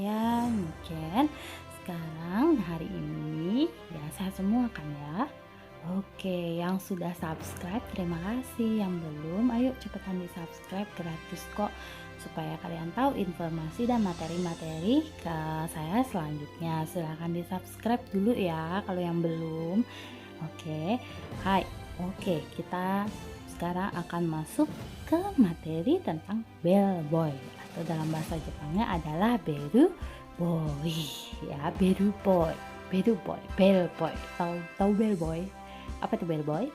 sayang Niken. Sekarang hari ini ya sehat semua kan ya? Oke, yang sudah subscribe terima kasih. Yang belum, ayo cepetan di subscribe, gratis kok. Supaya kalian tahu informasi dan materi-materi ke saya selanjutnya. Silahkan di subscribe dulu ya kalau yang belum. Oke, hai. Oke, kita sekarang akan masuk ke materi tentang bellboy, atau dalam bahasa Jepangnya adalah beru boy ya, beru boy, bellboy. Tahu bellboy? Apa tuh bellboy?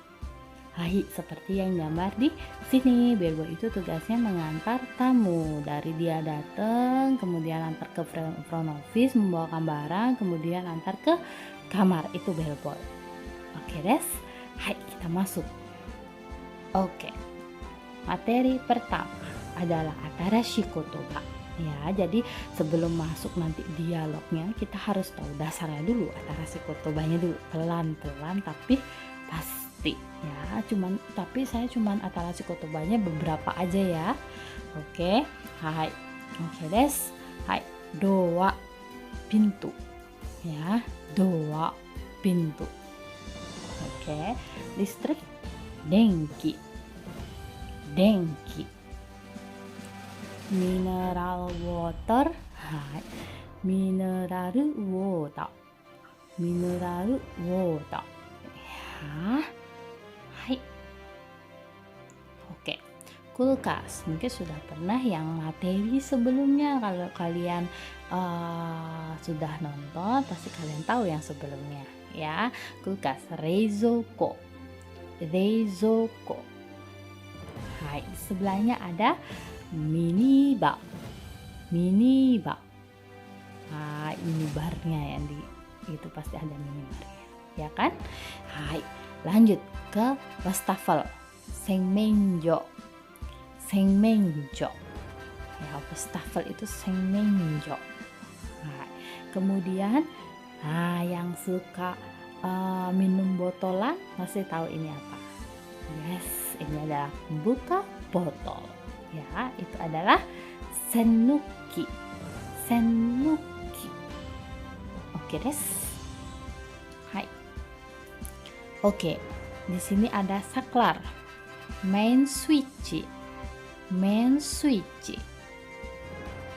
Hai, seperti yang gambar di sini, bellboy itu tugasnya mengantar tamu. Dari dia datang, kemudian antar ke front office, membawakan barang, kemudian antar ke kamar. Itu bellboy. Oke, des. Hai, kita masuk. Oke. Materi pertama adalah atarashi kotoba. Ya, jadi sebelum masuk nanti dialognya, kita harus tahu dasarnya dulu, atarashi kotobanya dulu. Pelan-pelan tapi pasti ya. Tapi saya cuman atarashi kotobanya beberapa aja ya. Oke. Hai. Oke, des. Hai. Doa, pintu. Ya, doa, pintu. Oke. Listrik, denki. Mineral water, hai. Mineral water. Ya. Hai. Oke. Kulkas, mungkin sudah pernah yang materi sebelumnya. Kalau kalian sudah nonton, pasti kalian tahu yang sebelumnya ya. Kulkas, reizouko. Hai, sebelahnya ada minibar. Nah, ini barnya yang itu pasti ada minibarnya, ya kan? Hai, lanjut ke wastafel. Sengmenjo. Ya, wastafel itu sengmenjo. Nah, kemudian yang suka minum botolan pasti tahu ini apa? Yes, ini adalah pembuka botol. Ya, itu adalah sennuki. Oke, des. Hai. Oke, di sini ada saklar. Main switch.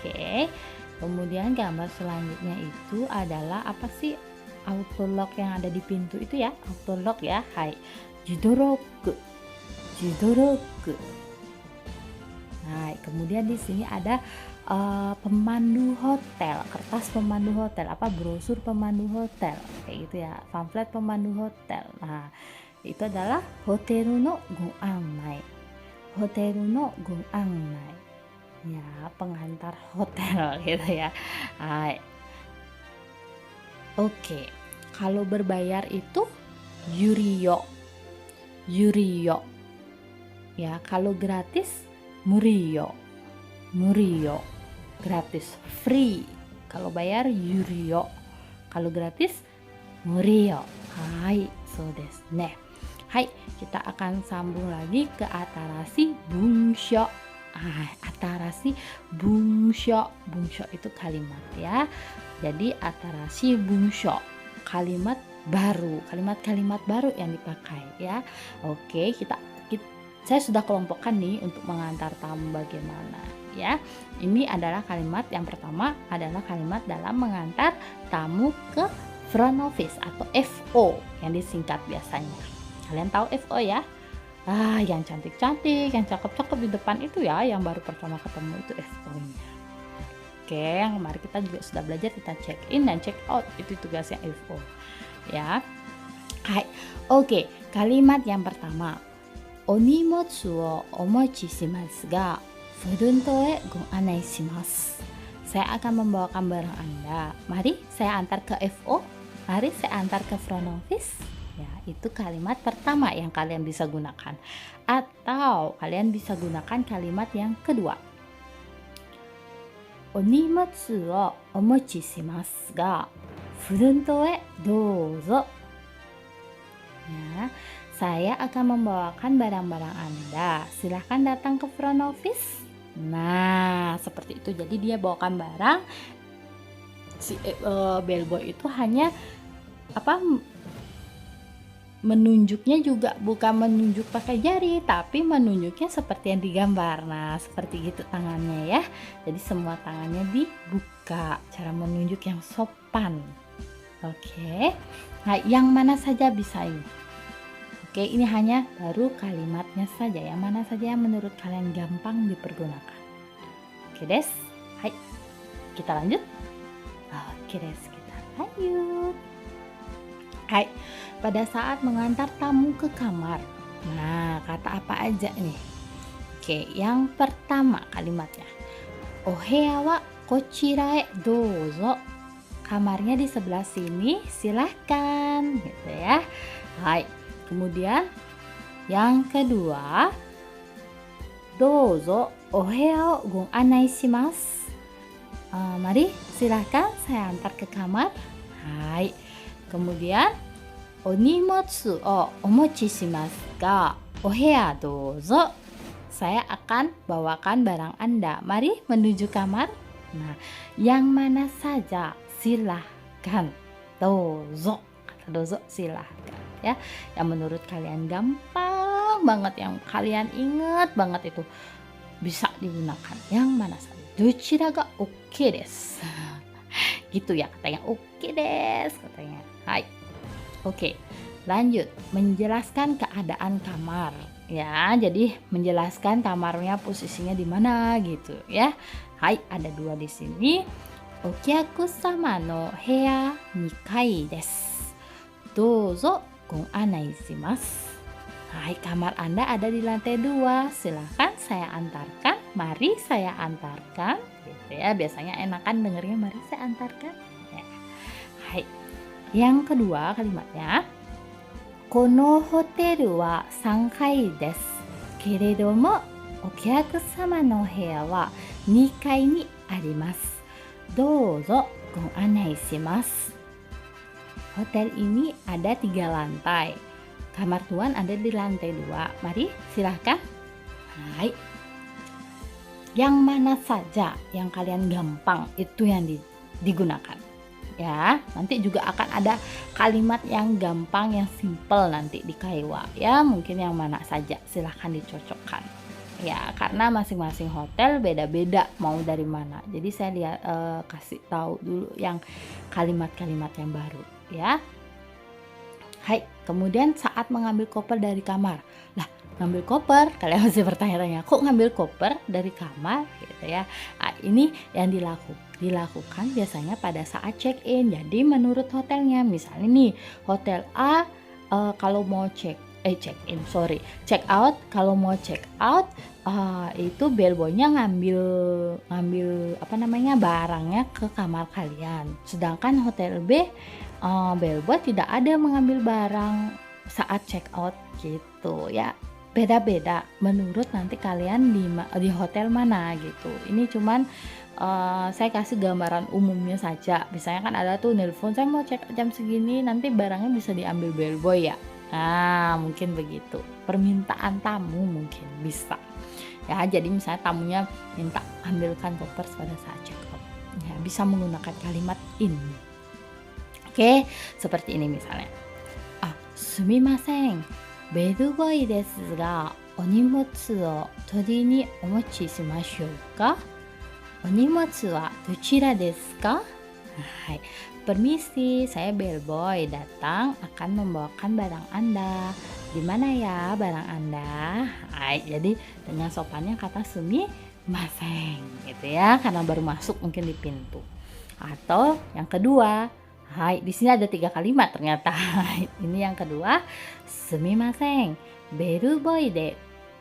Oke. Kemudian gambar selanjutnya itu adalah apa sih? Auto lock yang ada di pintu itu ya, auto lock ya. Hai. Jidoroku. Nah, kemudian di sini ada pemandu hotel, kertas pemandu hotel, brosur pemandu hotel, kayak gitu ya, pamflet pemandu hotel. Nah, itu adalah hoteru no gonanai. Ya, pengantar hotel gitu ya. Hai. Oke, kalau berbayar itu yuriyo. Ya, kalau gratis muriyo. Gratis, free. Kalau bayar yuriyo. Kalau gratis muriyo. Hai, so desu ne. Hai, kita akan sambung lagi ke atarashi bungsho. Atarashi bungsho. Bungsho itu kalimat ya. Jadi atarashi bungsho, kalimat baru, kalimat-kalimat baru yang dipakai ya. Oke, saya sudah kelompokkan nih untuk mengantar tamu bagaimana ya. Ini adalah kalimat yang pertama, adalah kalimat dalam mengantar tamu ke front office atau FO yang disingkat biasanya. Kalian tahu FO ya? Yang cantik-cantik, yang cakep-cakep di depan itu ya, yang baru pertama ketemu itu FO-nya. Oke, yang kemarin kita juga sudah belajar tentang check in dan check out, itu tugasnya FO ya. Hai. Oke, kalimat yang pertama. Onimotsu wo omochi shimasu ga fronto e go anai shimasu. Saya akan membawakan barang Anda. Mari saya antar ke FO. Mari saya antar ke front office. Ya, itu kalimat pertama yang kalian bisa gunakan. Atau kalian bisa gunakan kalimat yang kedua. Onimotsu wo omochi shimasu ga fronto e douzo. Ya, saya akan membawakan barang-barang Anda. Silahkan datang ke front office. Nah, seperti itu. Jadi dia bawakan barang, si bellboy itu hanya apa menunjuknya juga bukan menunjuk pakai jari, tapi menunjuknya seperti yang digambar. Nah, seperti gitu tangannya ya. Jadi semua tangannya dibuka, cara menunjuk yang sopan. Oke. Nah, yang mana saja bisa ini? Oke, ini hanya baru kalimatnya saja. Yang mana saja yang menurut kalian gampang dipergunakan. Oke, des. Hai. Kita lanjut. Oke, des. Kita lanjut. Hai, pada saat mengantar tamu ke kamar. Nah, kata apa aja nih? Oke, yang pertama kalimatnya. Oheya wa kochira e douzo. Kamarnya di sebelah sini, silahkan. Gitu ya. Hai. Kemudian yang kedua, douzo oheya o gon anai shimasu. Mari, silahkan saya antar ke kamar. Hai. Kemudian onimotsu o omochi shimasu ga oheya douzo. Saya akan bawakan barang Anda. Mari menuju kamar. Nah, yang mana saja silahkan. Douzo. Kata douzo silahkan ya. Yang menurut kalian gampang banget, yang kalian ingat banget itu bisa digunakan. Yang mana saja. Dochira ga oke desu. Gitu ya katanya, oke des katanya. Hai. Oke, lanjut menjelaskan keadaan kamar ya. Jadi menjelaskan kamarnya posisinya di mana gitu ya. Hai, ada dua di sini. Okyaku sama no heya 2 desu. Douzo gon anai shimasu. Hai, kamar Anda ada di lantai 2. Silahkan saya antarkan. Mari saya antarkan. Gitu ya, biasanya enakan dengernya mari saya antarkan. Ya. Hai. Yang kedua kalimatnya. Kono hotel wa 3 階です。けれども、お客様の部屋は2階にあります。どうぞご案内します。Hotel ini ada 3 lantai. Kamar tuan ada di lantai 2. Mari silahkan. Hai. Yang mana saja yang kalian gampang itu yang digunakan. Ya, nanti juga akan ada kalimat yang gampang, yang simple nanti di kaiwa ya. Mungkin yang mana saja silahkan dicocokkan. Ya, karena masing-masing hotel beda-beda mau dari mana. Jadi saya lihat kasih tahu dulu yang kalimat-kalimat yang baru ya. Hai, kemudian saat mengambil koper dari kamar. Lah, ngambil koper, kalian masih bertanya-tanya, kok ngambil koper dari kamar gitu ya. Nah, ini yang dilakukan biasanya pada saat check in. Jadi menurut hotelnya, misalnya nih hotel A kalau mau check out, kalau mau check out itu bellboynya ngambil barangnya ke kamar kalian. Sedangkan hotel B bellboy tidak ada mengambil barang saat check out gitu ya. Beda-beda menurut nanti kalian di hotel mana gitu. Ini cuman saya kasih gambaran umumnya saja. Misalnya kan ada tuh nelpon, saya mau cek jam segini, nanti barangnya bisa diambil bellboy ya. Nah, mungkin begitu. Permintaan tamu mungkin bisa. Ya, jadi misalnya tamunya minta ambilkan koper pada saat check out. Ya, bisa menggunakan kalimat ini. Oke, seperti ini misalnya. Sumimasen. Bellboy desu ga onimotsu o tori ni omochi shimashou ka? Onimotsu wa dochira desu ka? Hai. Permisi, saya bellboy datang akan membawakan barang Anda. Di mana ya barang Anda? Hai, jadi dengan sopannya kata sumimasen gitu ya, karena baru masuk mungkin di pintu. Atau yang kedua, hai, di sini ada 3 kalimat ternyata. Ini yang kedua, sumimasen, bellboy de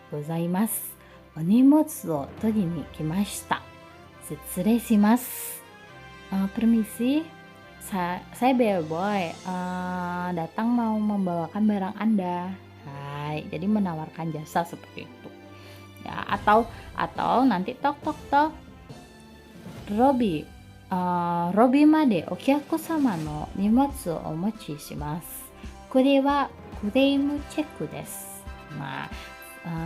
gozaimasu. Onimotsu o tori ni kimashita. Setsurei shimasu. Permisi, saya bellboy datang mau membawakan barang Anda. Hai, jadi menawarkan jasa seperti itu. Ya, atau nanti tok tok tok. Robi made okyaku sama no nimotsu o omochi shimasu. Kore wa claim check desu. Nah,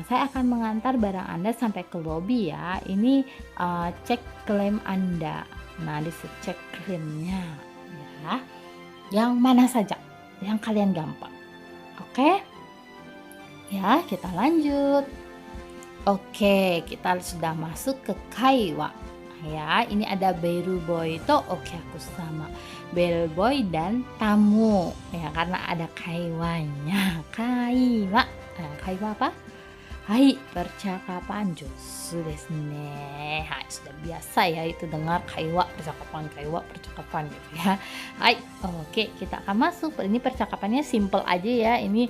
saya akan mengantar barang Anda sampai ke lobi ya. Ini cek klaim Anda. Nah, cek krimnya ya. Yang mana saja yang kalian gampang. Oke? Ya, kita lanjut. Oke, kita sudah masuk ke kaiwa. Ya, ini ada bellboy itu oke aku sama. Bellboy dan tamu. Ya, karena ada kaiwanya. Kaiwa. Nah, kaiwa apa? Hai, percakapan jutsu desu ne. Hai, sudah biasa ya itu dengar kaiwa, percakapan gitu ya. Hai, oke kita akan masuk. Ini percakapannya simple aja ya. Ini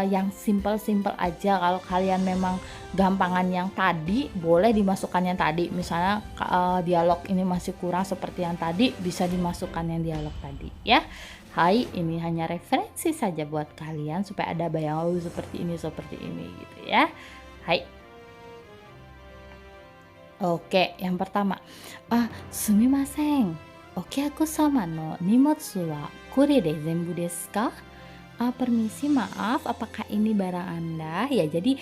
yang simple aja. Kalau kalian memang gampangan yang tadi, boleh dimasukkan yang tadi. Misalnya dialog ini masih kurang seperti yang tadi, bisa dimasukkan yang dialog tadi ya. Hai, ini hanya referensi saja buat kalian supaya ada bayangan seperti ini gitu ya. Hai. Oke, yang pertama. Sumimasen. Oke, aku sama no nimotsu wa kore de zenbu desu ka? Permisi, maaf, apakah ini barang Anda? Ya, jadi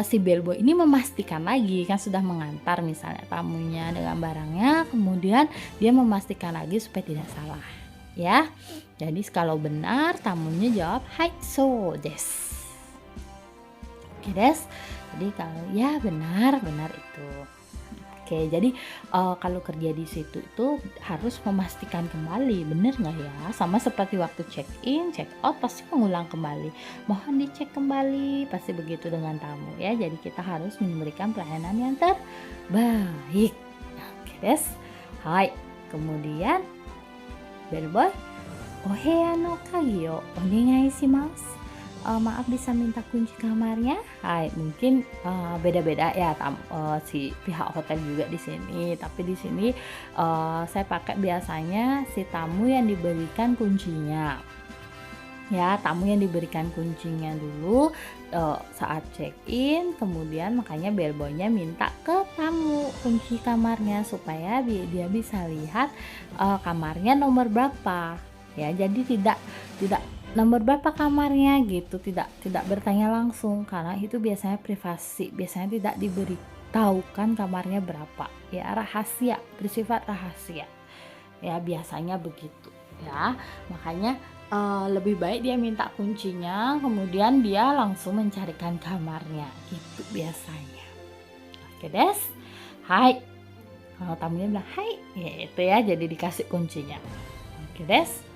si bellboy ini memastikan lagi, kan sudah mengantar misalnya tamunya dengan barangnya, kemudian dia memastikan lagi supaya tidak salah. Ya, jadi kalau benar tamunya jawab hai so des. Oke des. Jadi kalau ya benar itu. Oke, jadi kalau kerja di situ itu harus memastikan kembali, benar nggak ya? Sama seperti waktu check in, check out pasti mengulang kembali. Mohon dicek kembali, pasti begitu dengan tamu ya. Jadi kita harus memberikan pelayanan yang terbaik. Oke des. Hai. Kemudian bellboy, oheya no kagi o onegai shimasu. Maaf bisa minta kunci kamarnya? Hai, mungkin beda-beda ya si pihak hotel juga di sini. Tapi di sini saya pakai biasanya si tamu yang diberikan kuncinya. Ya, tamu yang diberikan kuncinya dulu saat check in, kemudian makanya bellboynya minta ke tamu kunci kamarnya supaya dia bisa lihat kamarnya nomor berapa. Ya, jadi tidak nomor berapa kamarnya gitu, tidak bertanya langsung karena itu biasanya privasi, biasanya tidak diberitahukan kamarnya berapa ya, rahasia, bersifat rahasia ya, biasanya begitu ya. Makanya lebih baik dia minta kuncinya kemudian dia langsung mencarikan kamarnya gitu biasanya. Oke des. Hai, kalau tamunya bilang hai ya itu ya, jadi dikasih kuncinya. Oke des.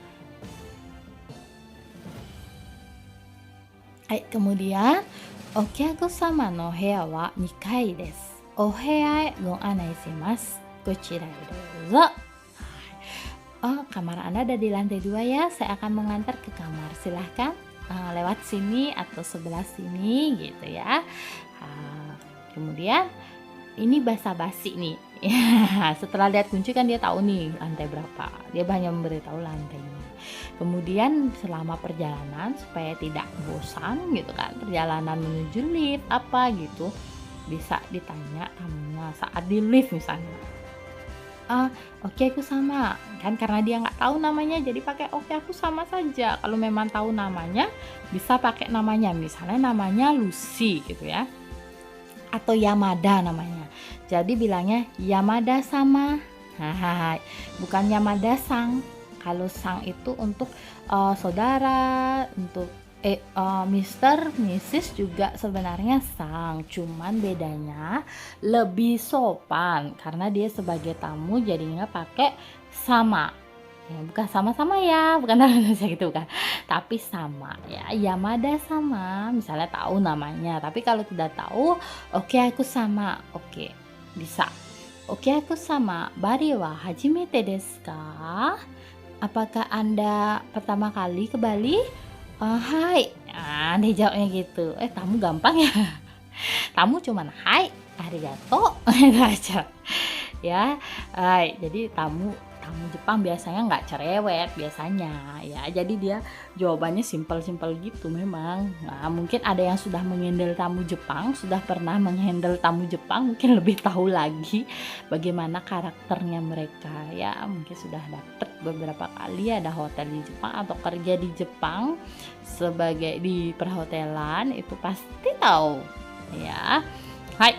Hai, kemudian okiaku sama no heya wa 2階です。お部屋へご案内します。こちらへどうぞ。Kamar Anda ada di lantai 2 ya. Saya akan mengantar ke kamar. Silahkan lewat sini atau sebelah sini gitu ya. Kemudian ini basa-basi nih. Setelah lihat kunci kan dia tahu nih lantai berapa. Dia hanya memberitahu lantainya. Kemudian selama perjalanan supaya tidak bosan gitu kan, perjalanan menuju lift apa gitu, bisa ditanya tamunya saat di lift misalnya. Oke aku sama kan, karena dia nggak tahu namanya jadi pakai oke aku sama saja. Kalau memang tahu namanya bisa pakai namanya, misalnya namanya Lucy gitu ya, atau Yamada namanya, jadi bilangnya Yamada sama. Bukan Yamada sang. Kalau sang itu untuk saudara, untuk Mister, Mrs juga sebenarnya sang, cuman bedanya lebih sopan karena dia sebagai tamu jadinya pakai sama. Ya, bukan sama-sama ya, bukan saya gitu kan. Tapi sama ya, Yamada sama, misalnya tahu namanya. Tapi kalau tidak tahu, oke aku sama, oke bisa. Oke aku sama, bari wa hajimete desu ka? Apakah Anda pertama kali ke Bali? Hai, dia jawabnya gitu. Tamu gampang ya. Tamu cuman hai, arigato, itu aja. Ya, hai. Jadi tamu Jepang biasanya nggak cerewet biasanya ya. Jadi dia jawabannya simpel gitu memang. Nah, mungkin ada yang sudah menghandle tamu Jepang, sudah pernah menghandle tamu Jepang, mungkin lebih tahu lagi bagaimana karakternya mereka ya. Mungkin sudah dapet beberapa kali ada hotel di Jepang atau kerja di Jepang sebagai di perhotelan, itu pasti tahu ya. Hai.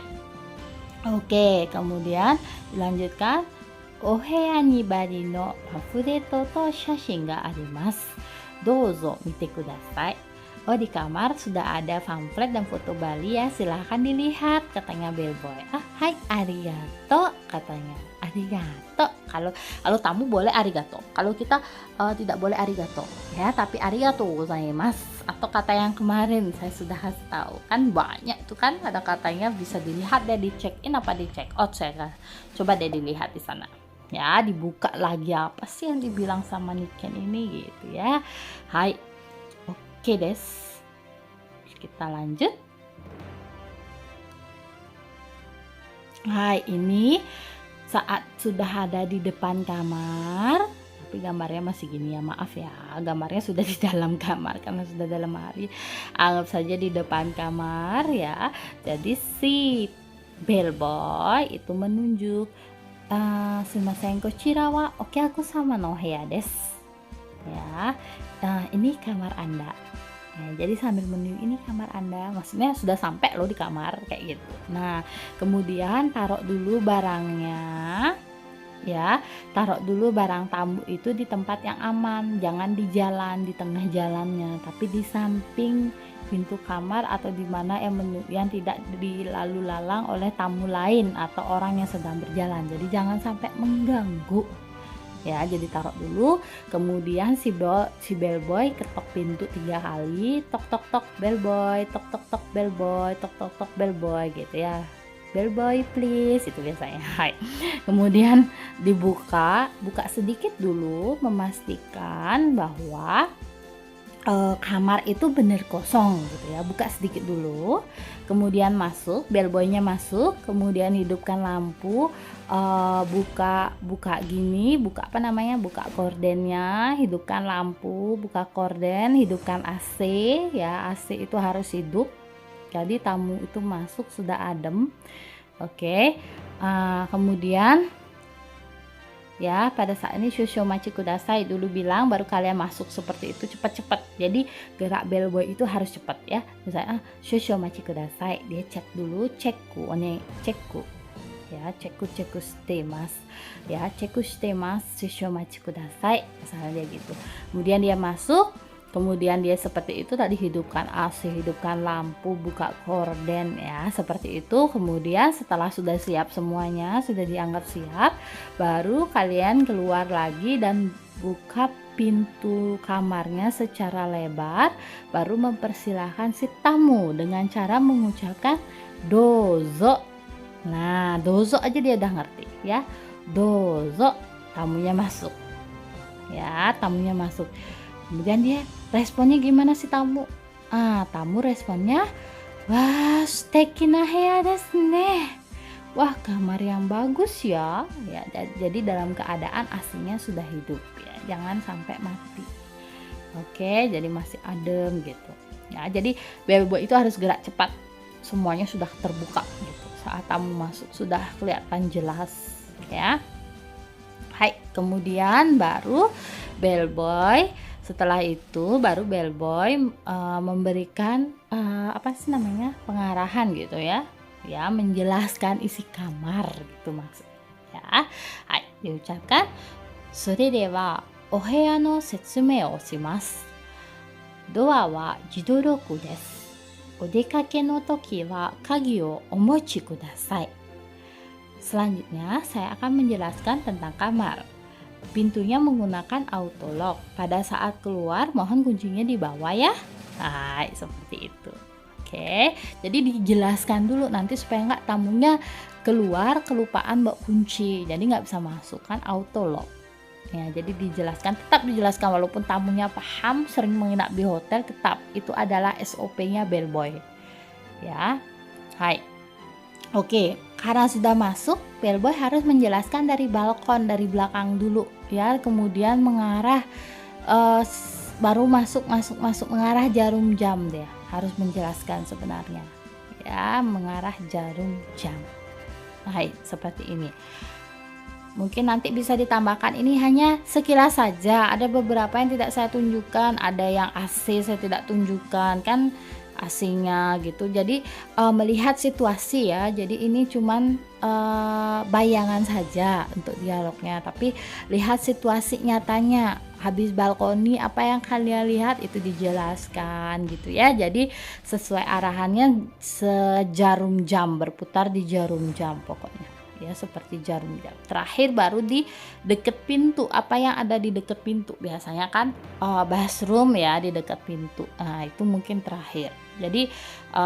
Oke, kemudian dilanjutkan. お部屋にバリのパンフレットと写真があります。どうぞ見てください. Oh, di kamar sudah ada pamflet dan foto Bali ya, silahkan dilihat, katanya bellboy. Ah, hai arigato, katanya. Arigato. Kalau tamu boleh arigato. Kalau kita tidak boleh arigato ya, tapi arigato gozaimasu. Atau kata yang kemarin saya sudah kasih tahu. Kan banyak tuh kan ada katanya, bisa dilihat deh di check in apa di check out, saya coba deh dilihat di sana. Ya, dibuka lagi apa sih yang dibilang sama Niken ini gitu ya. Hai. Oke des, kita lanjut. Hai, ini saat sudah ada di depan kamar, tapi gambarnya masih gini ya, maaf ya, gambarnya sudah di dalam kamar karena sudah dalam hari. Anggap saja di depan kamar ya. Jadi si bellboy itu menunjuk, sumimasen kochira wa okyaku sama no heya desu. Ya, ini kamar Anda. Ya, jadi sambil menunjuk ini kamar Anda, maksudnya sudah sampai loh di kamar kayak gitu. Nah, kemudian taruh dulu barangnya, ya, taruh dulu barang tamu itu di tempat yang aman, jangan di jalan, di tengah jalannya, tapi di samping pintu kamar atau di mana yang tidak dilalu lalang oleh tamu lain atau orang yang sedang berjalan. Jadi jangan sampai mengganggu. Ya, jadi taruh dulu, kemudian si bellboy ketok pintu 3 kali, tok tok tok bellboy, tok tok tok bellboy, tok tok tok bellboy gitu ya. Bellboy please, itu biasanya. Hai. Kemudian buka sedikit dulu, memastikan bahwa kamar itu benar kosong gitu ya. Buka sedikit dulu, kemudian masuk, bellboynya masuk, kemudian hidupkan lampu, buka kordennya, hidupkan lampu, buka korden, hidupkan AC ya. AC itu harus hidup, jadi tamu itu masuk sudah adem. Oke. Kemudian ya, pada saat ini shusho machi kudasai dulu bilang, baru kalian masuk seperti itu, cepat-cepat. Jadi gerak bellboy itu harus cepat ya. Misalnya shusho machi kudasai, dia cek dulu, cekku ya, cekku shitemasu ya, cekku shitemasu shusho machi kudasai, misalnya dia gitu. Kemudian dia masuk, kemudian dia seperti itu tadi, hidupkan AC, hidupkan lampu, buka korden ya, seperti itu. Kemudian setelah sudah siap semuanya, sudah dianggap siap, baru kalian keluar lagi dan buka pintu kamarnya secara lebar, baru mempersilahkan si tamu dengan cara mengucapkan dozo. Nah, dozo aja dia udah ngerti ya. Dozo, tamunya masuk. Ya, tamunya masuk. Kemudian dia responnya gimana sih tamu? Tamu responnya, wah, suteki na heya desu ne. Wah, kamar yang bagus ya. Ya, jadi dalam keadaan aslinya sudah hidup ya. Jangan sampai mati. Oke, jadi masih adem gitu. Ya, jadi bellboy itu harus gerak cepat. Semuanya sudah terbuka gitu. Saat tamu masuk sudah kelihatan jelas ya. Hai, kemudian baru bellboy, setelah itu baru bellboy memberikan pengarahan gitu ya. Ya, menjelaskan isi kamar gitu maksudnya ya. Hai, diucapkan sore de wa oheya no setsumei o shimasu. Doa wa jidoroku desu. Odekake no toki wa kagi o omochi kudasai. Selanjutnya saya akan menjelaskan tentang kamar. Pintunya menggunakan auto lock. Pada saat keluar mohon kuncinya dibawa ya. Hai, seperti itu. Oke, jadi dijelaskan dulu nanti supaya nggak tamunya keluar kelupaan bawa kunci, jadi nggak bisa masuk, kan auto lock. Ya, jadi tetap dijelaskan walaupun tamunya paham, sering menginap di hotel, tetap itu adalah SOP-nya bellboy. Ya, hai. Oke, karena sudah masuk, bellboy harus menjelaskan dari balkon, dari belakang dulu ya, kemudian mengarah baru masuk mengarah jarum jam, dia harus menjelaskan sebenarnya ya, mengarah jarum jam. Hai, seperti ini. Mungkin nanti bisa ditambahkan, ini hanya sekilas saja, ada beberapa yang tidak saya tunjukkan, ada yang AC saya tidak tunjukkan, kan asingnya gitu. Jadi melihat situasi ya. Jadi ini cuman bayangan saja untuk dialognya, tapi lihat situasi nyatanya. Habis balkoni apa yang kalian lihat itu dijelaskan gitu ya. Jadi sesuai arahannya sejarum jam, berputar di jarum jam pokoknya. Ya seperti jarum jam. Terakhir baru di deket pintu. Apa yang ada di deket pintu? Biasanya kan bathroom ya di deket pintu. Nah itu mungkin terakhir. Jadi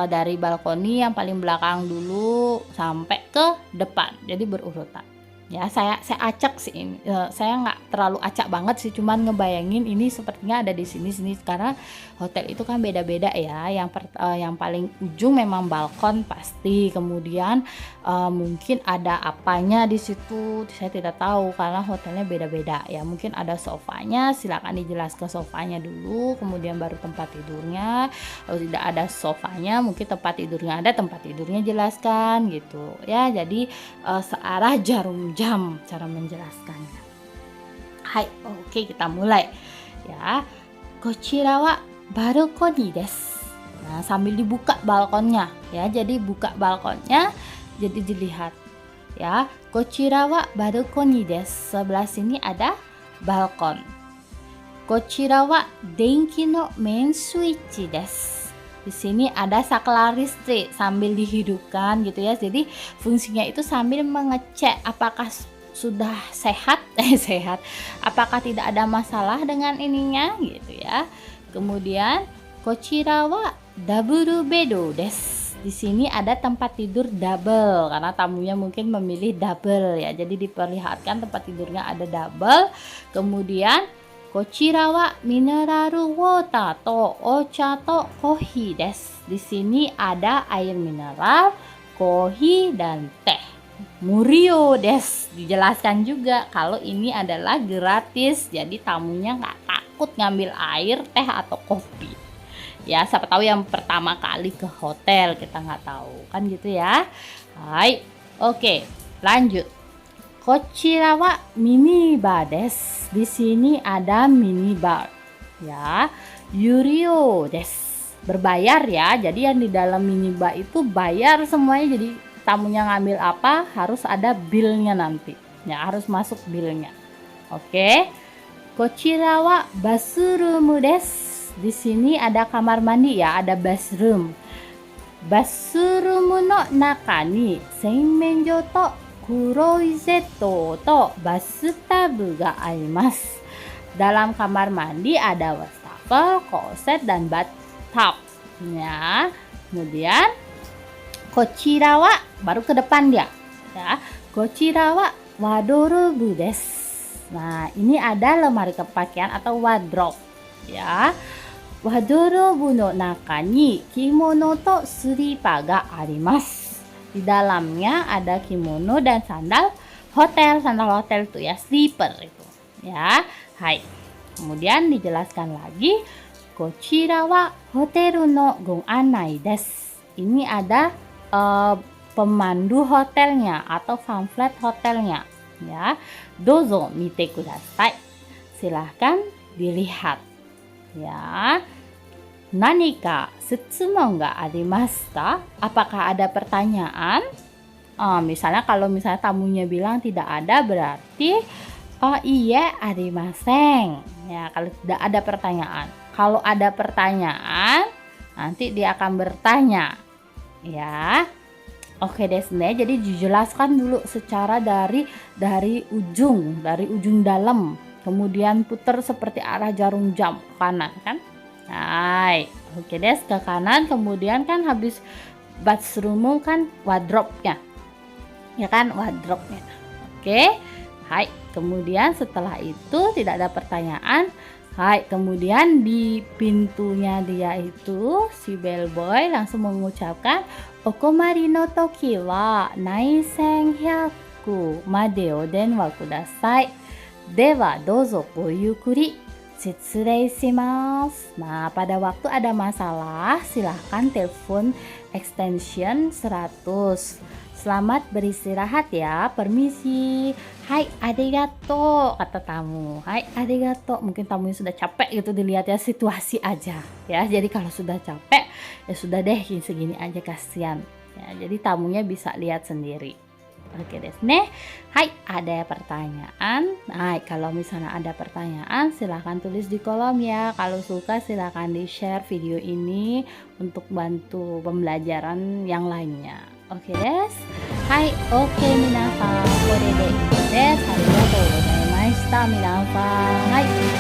dari balkoni yang paling belakang dulu sampai ke depan. Jadi berurutan. Ya saya acak sih ini. Saya nggak terlalu acak banget sih, cuman ngebayangin ini sepertinya ada di sini karena hotel itu kan beda-beda ya. Yang paling ujung memang balkon pasti, kemudian mungkin ada apanya di situ saya tidak tahu karena hotelnya beda-beda ya. Mungkin ada sofanya, silakan dijelaskan sofanya dulu, kemudian baru tempat tidurnya. Kalau tidak ada sofanya, mungkin tempat tidurnya ada, tempat tidurnya jelaskan gitu ya. Jadi searah jarum jam cara menjelaskannya. Hai, oke kita mulai ya. Kochira wa balkoni desu. Nah, sambil dibuka balkonnya ya. Jadi buka balkonnya, jadi dilihat ya. Kochira wa balkoni desu. Sebelah sini ada balkon. Kochira wa denki no main switch desu. Di sini ada saklar listrik sambil dihidupkan gitu ya. Jadi fungsinya itu sambil mengecek apakah sudah sehat, sehat. Apakah tidak ada masalah dengan ininya gitu ya. Kemudian kochira wa double bed desu. Di sini ada tempat tidur double karena tamunya mungkin memilih double ya. Jadi diperlihatkan tempat tidurnya ada double. Kemudian kochira wa mineral water to ocha to kohi desu. Di sini ada air mineral, kohi dan teh. Murio desu. Dijelaskan juga kalau ini adalah gratis. Jadi tamunya nggak takut ngambil air, teh atau kopi. Ya, siapa tahu yang pertama kali ke hotel kita nggak tahu kan gitu ya. Hai, oke, lanjut. Kochira wa minibar desu. Di sini ada minibar. Ya, yurio desu. Berbayar ya. Jadi yang di dalam minibar itu bayar semuanya. Jadi tamunya ngambil apa harus ada bilnya nanti. Ya, harus masuk bilnya. Oke. Kochira wa bathroom desu. Di sini ada kamar mandi ya, ada bathroom. Bathroom no naka ni senmenjou to kuroiseto to bathtub ga arimasu. Dalam kamar mandi ada wastafel, kloset dan bathtub. Ya. Kemudian kochira wa baru ke depan dia. Ya. Kochira wa wadorobu desu. Nah, ini ada lemari pakaian atau wardrobe. Ya. Wadorobu no naka ni kimono to slipa ga arimasu. Di dalamnya ada kimono dan sandal hotel itu ya, slipper itu. Ya, hai. Kemudian dijelaskan lagi, kochira wa hotel no gon anai desu. Ini ada pemandu hotelnya atau pamflet hotelnya. Ya, dozo mite kudasai. Silahkan dilihat. Ya. Nanika setsumon ga arimasu ka? Apakah ada pertanyaan? Misalnya kalau tamunya bilang tidak ada, berarti iya arimasen. Ya, kalau tidak ada pertanyaan. Kalau ada pertanyaan, nanti dia akan bertanya. Ya. Oke desu ne. Jadi dijelaskan dulu secara dari ujung dalam. Kemudian putar seperti arah jarum jam ke kanan kan? Hai, oke des, ke kanan. Kemudian kan habis bathroom kan wardrobe-nya. Ya kan, wardrobe-nya. Oke. Hai, kemudian setelah itu tidak ada pertanyaan. Hai, kemudian di pintunya dia itu si bellboy langsung mengucapkan okomari no toki wa naisen hyaku made o denwa kudasai. Dewa dozo go yukuri. Shitsurei shimasu. Nah, pada waktu ada masalah, silahkan telepon extension 100. Selamat beristirahat ya, permisi. Hai, arigato, kata tamu. Hai, arigato. Mungkin tamunya sudah capek gitu dilihat ya, situasi aja. Ya, jadi kalau sudah capek, ya sudah deh, segini aja kasihan. Ya, jadi tamunya bisa lihat sendiri. Oke desu ne. Hai, ada pertanyaan? Nah, kalau misalnya ada pertanyaan silahkan tulis di kolom ya. Kalau suka silahkan di share video ini untuk bantu pembelajaran yang lainnya. Oke desu. Hai, oke minasan. Kore de ito desu. Arigatou gozaimashita minasan. Hai.